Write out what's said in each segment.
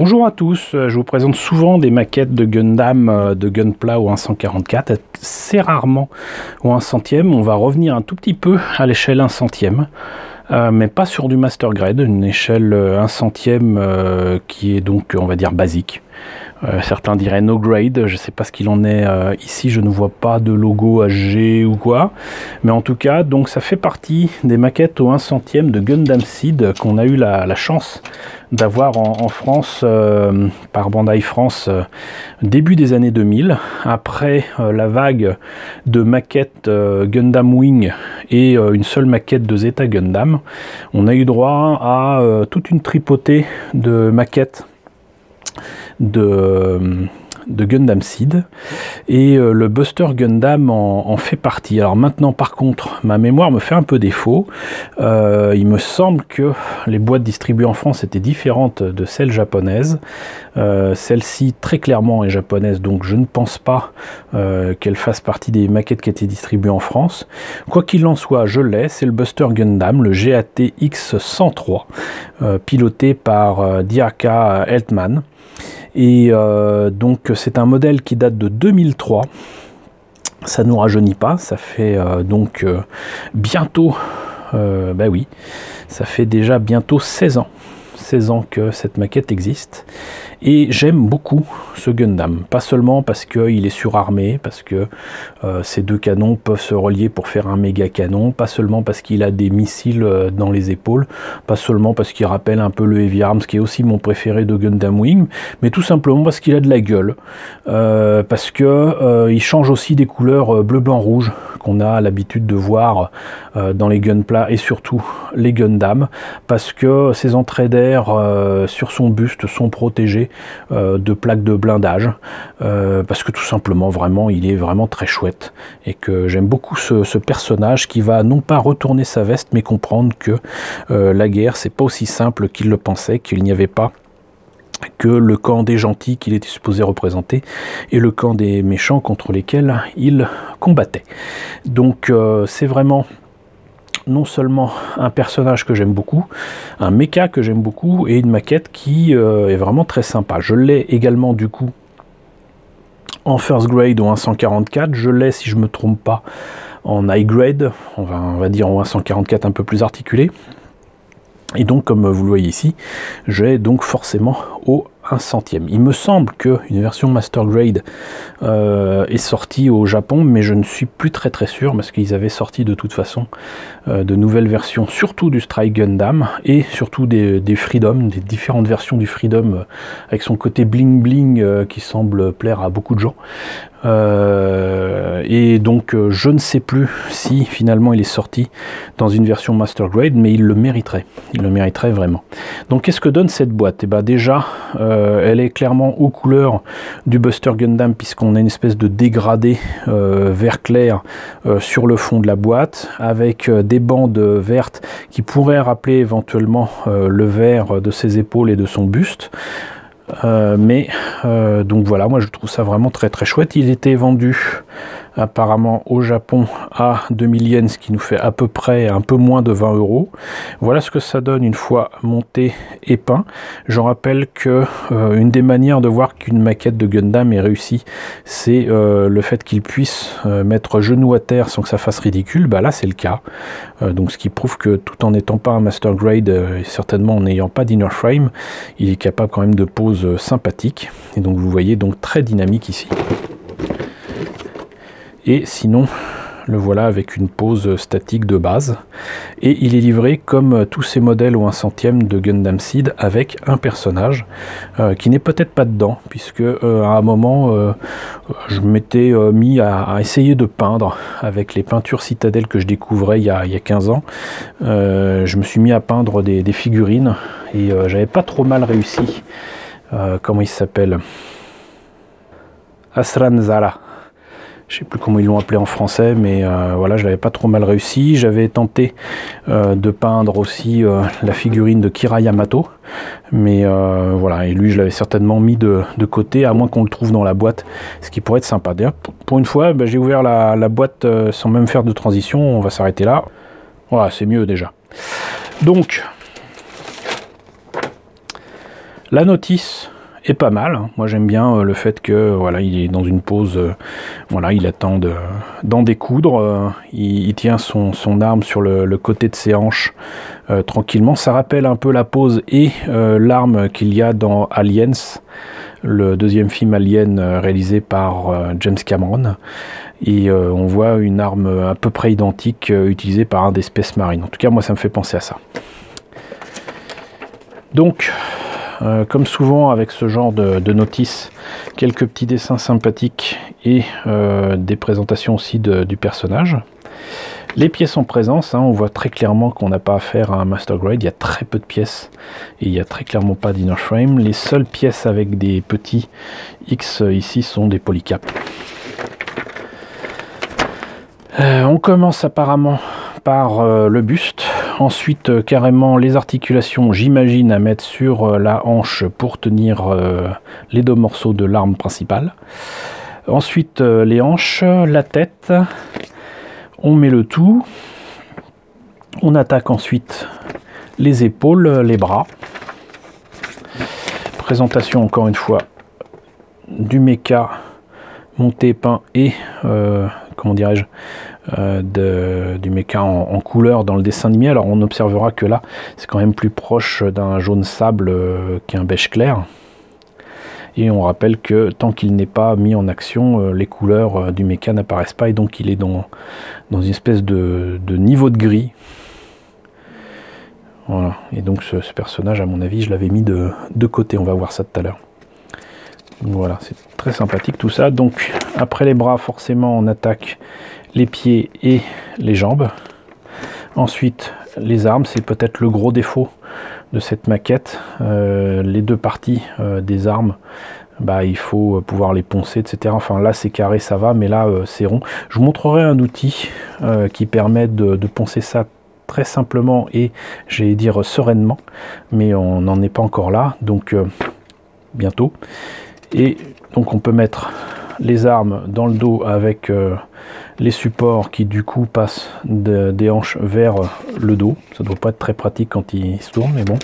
Bonjour à tous, je vous présente souvent des maquettes de Gundam, de Gunpla au 1/144, assez rarement au 1/100e. On va revenir un tout petit peu à l'échelle 1/100e, mais pas sur du Master Grade, une échelle 1/100e qui est donc, on va dire, basique. Certains diraient no grade, je ne sais pas ce qu'il en est ici, je ne vois pas de logo HG ou quoi, mais en tout cas, donc ça fait partie des maquettes au 1/100e de Gundam Seed qu'on a eu la chance d'avoir en France par Bandai France début des années 2000, après la vague de maquettes Gundam Wing et une seule maquette de Zeta Gundam. On a eu droit à toute une tripotée de maquettes de Gundam Seed, et le Buster Gundam en fait partie. Alors maintenant, par contre, ma mémoire me fait un peu défaut. Il me semble que les boîtes distribuées en France étaient différentes de celles japonaises. Celle-ci très clairement est japonaise, donc je ne pense pas qu'elle fasse partie des maquettes qui étaient distribuées en France. Quoi qu'il en soit, je l'ai, c'est le Buster Gundam, le GAT-X 103, piloté par Diaka Heltman. Et donc c'est un modèle qui date de 2003. Ça ne nous rajeunit pas, ça fait donc bientôt, bah oui, ça fait déjà bientôt 16 ans. 16 ans que cette maquette existe, et j'aime beaucoup ce Gundam, pas seulement parce qu'il est surarmé, parce que ces deux canons peuvent se relier pour faire un méga canon, pas seulement parce qu'il a des missiles dans les épaules, pas seulement parce qu'il rappelle un peu le Heavy Arms qui est aussi mon préféré de Gundam Wing, mais tout simplement parce qu'il a de la gueule, parce que il change aussi des couleurs bleu, blanc, rouge qu'on a l'habitude de voir dans les Gunpla et surtout les Gundam, parce que ses entrées d'air sur son buste sont protégées de plaques de blindage, parce que tout simplement vraiment il est vraiment très chouette, et que j'aime beaucoup ce personnage qui va non pas retourner sa veste, mais comprendre que la guerre c'est pas aussi simple qu'il le pensait, qu'il n'y avait pas que le camp des gentils qu'il était supposé représenter et le camp des méchants contre lesquels il combattait. Donc c'est vraiment non seulement un personnage que j'aime beaucoup, un mecha que j'aime beaucoup, et une maquette qui est vraiment très sympa. Je l'ai également du coup en First Grade au 1/144, je l'ai, si je ne me trompe pas, en High Grade, on va dire en 1/144 un peu plus articulé. Et donc, comme vous le voyez ici, j'ai donc forcément au 1/100e. Il me semble qu'une version Master Grade est sortie au Japon, mais je ne suis plus très sûr, parce qu'ils avaient sorti de toute façon de nouvelles versions, surtout du Strike Gundam, et surtout des Freedom, des différentes versions du Freedom, avec son côté bling bling qui semble plaire à beaucoup de gens. Et donc je ne sais plus si finalement il est sorti dans une version Master Grade, mais il le mériterait vraiment. Donc qu'est-ce que donne cette boîte? Et ben déjà elle est clairement aux couleurs du Buster Gundam, puisqu'on a une espèce de dégradé vert clair sur le fond de la boîte, avec des bandes vertes qui pourraient rappeler éventuellement le vert de ses épaules et de son buste. Donc voilà, moi je trouve ça vraiment très chouette. Il était vendu apparemment au Japon à 2000 yens, ce qui nous fait à peu près un peu moins de 20 €. Voilà ce que ça donne une fois monté et peint. Je rappelle que une des manières de voir qu'une maquette de Gundam est réussie, c'est le fait qu'il puisse mettre genou à terre sans que ça fasse ridicule. Bah là c'est le cas, donc ce qui prouve que tout en n'étant pas un Master Grade, et certainement en n'ayant pas d'inner frame, il est capable quand même de poses sympathiques, et donc vous voyez donc très dynamique ici. Et sinon, le voilà avec une pose statique de base. Et il est livré comme tous ces modèles au 1/100e de Gundam Seed, avec un personnage qui n'est peut-être pas dedans, puisque à un moment, je m'étais mis à essayer de peindre avec les peintures Citadel que je découvrais il y a 15 ans. Je me suis mis à peindre des figurines, et j'avais pas trop mal réussi. Comment il s'appelle? Asran Zara. Je ne sais plus comment ils l'ont appelé en français, mais voilà, je n'avais pas trop mal réussi. J'avais tenté de peindre aussi la figurine de Kira Yamato, mais voilà, et lui je l'avais certainement mis de côté, à moins qu'on le trouve dans la boîte, ce qui pourrait être sympa. D'ailleurs, pour une fois, j'ai ouvert la boîte sans même faire de transition. On va s'arrêter là. Voilà, c'est mieux déjà. Donc, La notice est pas mal, hein. Moi j'aime bien le fait que voilà, il est dans une pose, voilà, il attend d'en découdre, il tient son arme sur le côté de ses hanches tranquillement. Ça rappelle un peu la pose et l'arme qu'il y a dans Aliens, le deuxième film Alien réalisé par James Cameron, et on voit une arme à peu près identique utilisée par un des Space Marines. En tout cas moi ça me fait penser à ça. Donc comme souvent avec ce genre de notice, quelques petits dessins sympathiques et des présentations aussi du personnage. Les pièces en présence, hein, on voit très clairement qu'on n'a pas affaire à un Master Grade, il y a très peu de pièces et il n'y a très clairement pas d'inner frame. Les seules pièces avec des petits X ici sont des polycaps. On commence apparemment par le buste, ensuite carrément les articulations, j'imagine, à mettre sur la hanche pour tenir les deux morceaux de l'arme principale. Ensuite les hanches, la tête, on met le tout, on attaque ensuite les épaules, les bras. Présentation encore une fois du mecha monté, peint et comment dirais-je, du mecha en couleur dans le dessin animé. Alors on observera que là c'est quand même plus proche d'un jaune sable qu'un beige clair, et on rappelle que tant qu'il n'est pas mis en action, les couleurs du mecha n'apparaissent pas, et donc il est dans une espèce de niveau de gris. Voilà, et donc ce personnage, à mon avis, je l'avais mis de côté, on va voir ça tout à l'heure. Voilà, c'est très sympathique tout ça. Donc après les bras, forcément on attaque les pieds et les jambes. Ensuite les armes, c'est peut-être le gros défaut de cette maquette. Les deux parties des armes, bah, il faut pouvoir les poncer, etc. Enfin là c'est carré, ça va, mais là c'est rond. Je vous montrerai un outil qui permet de poncer ça très simplement et j'allais dire sereinement, mais on n'en est pas encore là, donc bientôt. Et donc on peut mettre les armes dans le dos avec les supports qui du coup passent des hanches vers le dos. Ça doit pas être très pratique quand il se tourne, mais bon.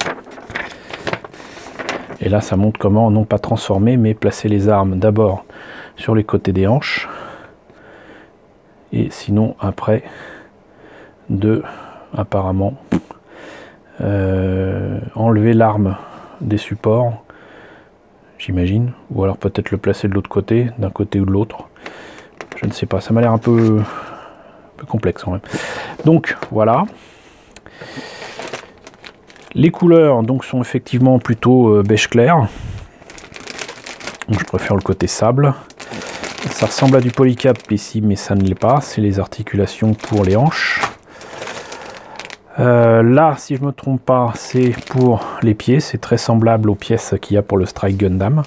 Et là ça montre comment non pas transformer, mais placer les armes d'abord sur les côtés des hanches, et sinon après apparemment enlever l'arme des supports, j'imagine, ou alors peut-être le placer de l'autre côté, d'un côté ou de l'autre, je ne sais pas, ça m'a l'air un peu complexe quand même. Donc voilà, les couleurs donc sont effectivement plutôt beige clair, donc je préfère le côté sable. Ça ressemble à du polycap ici, mais ça ne l'est pas, c'est les articulations pour les hanches. Là, si je ne me trompe pas, c'est pour les pieds, c'est très semblable aux pièces qu'il y a pour le Strike Gundam.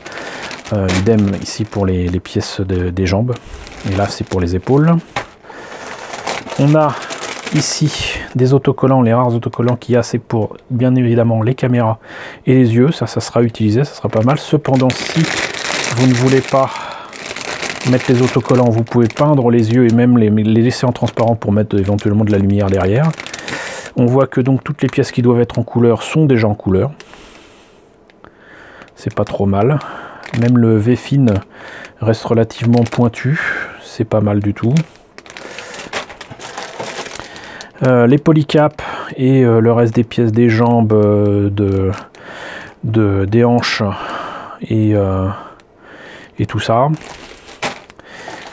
Idem ici pour les pièces des jambes, et là c'est pour les épaules. On a ici des autocollants, les rares autocollants qu'il y a, c'est pour bien évidemment les caméras et les yeux, ça sera utilisé, ça sera pas mal. Cependant, si vous ne voulez pas mettre les autocollants, vous pouvez peindre les yeux et même les laisser en transparent pour mettre éventuellement de la lumière derrière. On voit que donc toutes les pièces qui doivent être en couleur sont déjà en couleur. C'est pas trop mal. Même le V-Fin reste relativement pointu. C'est pas mal du tout. Les polycaps et le reste des pièces des jambes, des hanches et tout ça.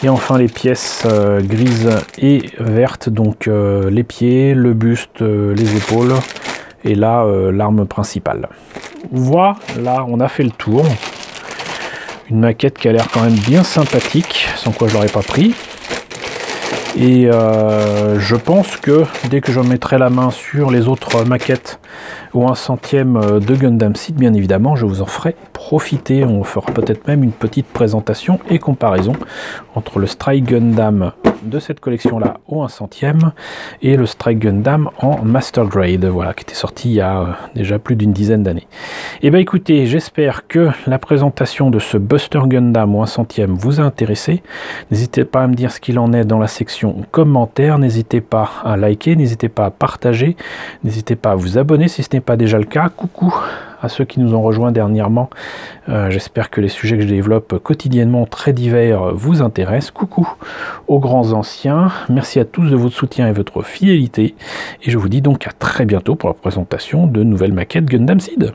Et enfin les pièces grises et vertes, donc les pieds, le buste, les épaules, et là l'arme principale. Voilà, on a fait le tour. Une maquette qui a l'air quand même bien sympathique, sans quoi je l'aurais pas pris. Et je pense que dès que je mettrai la main sur les autres maquettes ou 1/100e de Gundam Seed, bien évidemment, je vous en ferai profiter. On fera peut-être même une petite présentation et comparaison entre le Strike Gundam de cette collection-là au 1/100e et le Strike Gundam en Master Grade, voilà, qui était sorti il y a déjà plus d'une dizaine d'années. Et bien écoutez, j'espère que la présentation de ce Buster Gundam au 1/100e vous a intéressé. N'hésitez pas à me dire ce qu'il en est dans la section commentaires, n'hésitez pas à liker, n'hésitez pas à partager, n'hésitez pas à vous abonner si ce n'est pas déjà le cas. Coucou à ceux qui nous ont rejoints dernièrement. J'espère que les sujets que je développe quotidiennement très divers vous intéressent. Coucou aux grands anciens, merci à tous de votre soutien et votre fidélité, et je vous dis donc à très bientôt pour la présentation de nouvelles maquettes Gundam Seed.